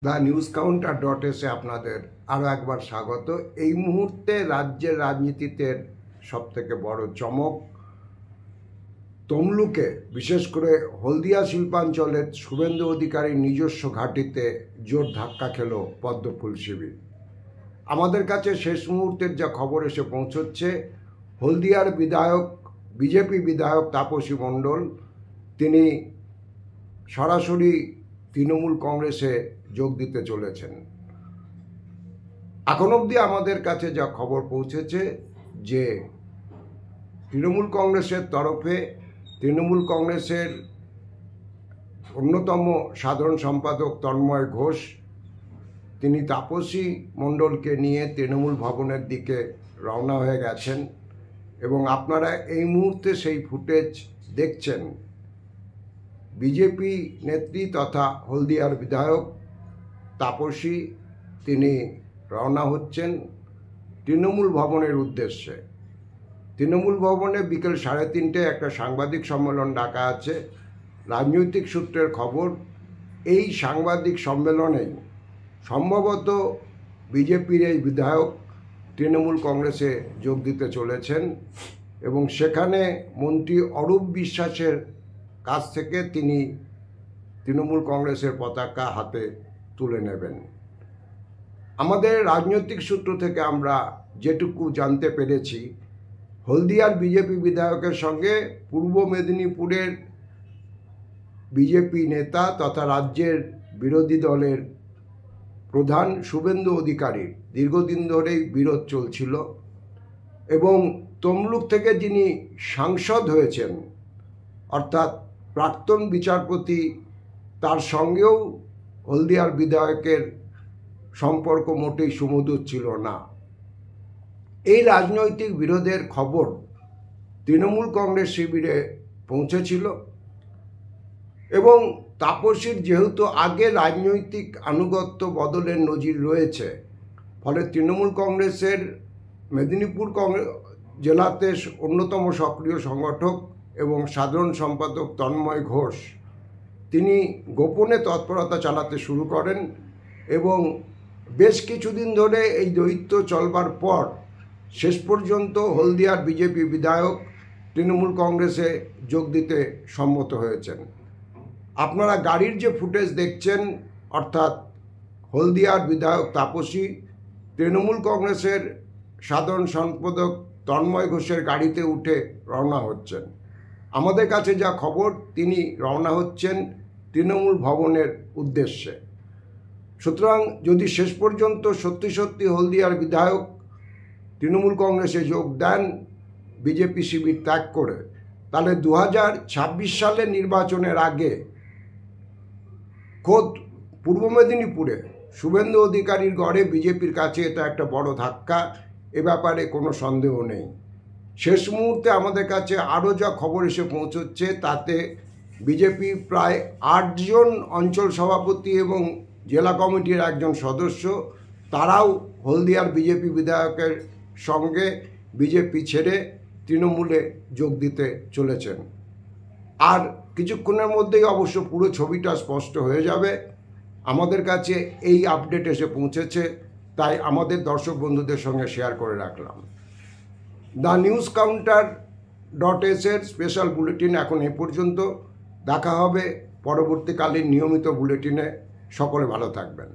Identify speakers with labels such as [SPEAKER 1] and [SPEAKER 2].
[SPEAKER 1] The news counter .এসে আপনাদের আরও একবার স্বাগত। এই মুহূর্তে রাজ্যের রাজনীতিতে সবথেকে বড় চমক, তমলুকে বিশেষ করে হলদিয়া শিল্পাঞ্চলের শুভেন্দু অধিকারীর নিজস্ব ঘাঁটিতে জোর ধাক্কা খেল পদ্মফুল শিবির। আমাদের কাছে শেষ মুহূর্তের যা খবর এসে পৌঁছচ্ছে, হলদিয়ার বিধায়ক, বিজেপি বিধায়ক তাপসী মণ্ডল, তিনি সরাসরি তৃণমূল কংগ্রেসে যোগ দিতে চলেছেন। এখন অবধি আমাদের কাছে যা খবর পৌঁছেছে যে তৃণমূল কংগ্রেসের তরফে তৃণমূল কংগ্রেসের অন্যতম সাধারণ সম্পাদক তন্ময় ঘোষ, তিনি তাপসী মণ্ডলকে নিয়ে তৃণমূল ভবনের দিকে রওনা হয়ে গেছেন এবং আপনারা এই মুহূর্তে সেই ফুটেজ দেখছেন। বিজেপি নেত্রী তথা হলদিয়ার বিধায়ক তাপসী, তিনি রওনা হচ্ছেন তৃণমূল ভবনের উদ্দেশ্যে। তৃণমূল ভবনে বিকেল 3:30টায় একটা সাংবাদিক সম্মেলন ডাকা আছে। রাজনৈতিক সূত্রের খবর, এই সাংবাদিক সম্মেলনেই সম্ভবত বিজেপির এই বিধায়ক তৃণমূল কংগ্রেসে যোগ দিতে চলেছেন এবং সেখানে মন্ত্রী অরূপ বিশ্বাসের কাছ থেকে তিনি তৃণমূল কংগ্রেসের পতাকা হাতে তুলে নেবেন। আমাদের রাজনৈতিক সূত্র থেকে আমরা যেটুকু জানতে পেরেছি, হলদিয়ার বিজেপি বিধায়কের সঙ্গে পূর্ব মেদিনীপুরের বিজেপি নেতা তথা রাজ্যের বিরোধী দলের প্রধান শুভেন্দু অধিকারীর দীর্ঘদিন ধরেই বিরোধ চলছিল এবং তমলুক থেকে যিনি সাংসদ হয়েছেন, অর্থাৎ প্রাক্তন বিচারপতি, তার সঙ্গেও হলদিয়ার বিধায়কের সম্পর্ক মোটেই সুমধুর ছিল না। এই রাজনৈতিক বিরোধের খবর তৃণমূল কংগ্রেস শিবিরে পৌঁছেছিল এবং তাপসীর যেহেতু আগে রাজনৈতিক আনুগত্য বদলের নজির রয়েছে, ফলে তৃণমূল কংগ্রেসের মেদিনীপুর জেলাতে অন্যতম সক্রিয় সংগঠক এবং সাধারণ সম্পাদক তন্ময় ঘোষ, তিনি গোপনে তৎপরতা চালাতে শুরু করেন এবং বেশ কিছুদিন ধরে এই দৈত্য চলবার পর শেষ পর্যন্ত হলদিয়ার বিজেপি বিধায়ক তৃণমূল কংগ্রেসে যোগ দিতে সম্মত হয়েছেন। আপনারা গাড়ির যে ফুটেজ দেখছেন, অর্থাৎ হলদিয়ার বিধায়ক তাপসী তৃণমূল কংগ্রেসের সাধারণ সম্পাদক তন্ময় ঘোষের গাড়িতে উঠে রওনা হচ্ছেন। আমাদের কাছে যা খবর, তিনি রওনা হচ্ছেন তৃণমূল ভবনের উদ্দেশ্যে। সুতরাং যদি শেষ পর্যন্ত সত্যি সত্যি হলদিয়ার বিধায়ক তৃণমূল কংগ্রেসে যোগ দেন বিজেপি শিবির ত্যাগ করে, তাহলে 2026 সালের নির্বাচনের আগে খোদ পূর্ব মেদিনীপুরে শুভেন্দু অধিকারীর গড়ে বিজেপির কাছে এটা একটা বড় ধাক্কা, এ ব্যাপারে কোনো সন্দেহ নেই। শেষ মুহূর্তে আমাদের কাছে আরও যা খবর এসে পৌঁছচ্ছে, তাতে বিজেপি প্রায় 8 জন অঞ্চল সভাপতি এবং জেলা কমিটির একজন সদস্য, তারাও হলদিয়ার বিজেপি বিধায়কের সঙ্গে বিজেপি ছেড়ে তৃণমূলে যোগ দিতে চলেছেন। আর কিছুক্ষণের মধ্যেই অবশ্য পুরো ছবিটা স্পষ্ট হয়ে যাবে। আমাদের কাছে এই আপডেট এসে পৌঁছেছে, তাই আমাদের দর্শক বন্ধুদের সঙ্গে শেয়ার করে রাখলাম। দ্য নিউজ কাউন্টার .এর স্পেশাল বুলেটিন এখন এ পর্যন্ত। দেখা হবে পরবর্তীকালীন নিয়মিত বুলেটিনে। সকলে ভালো থাকবেন।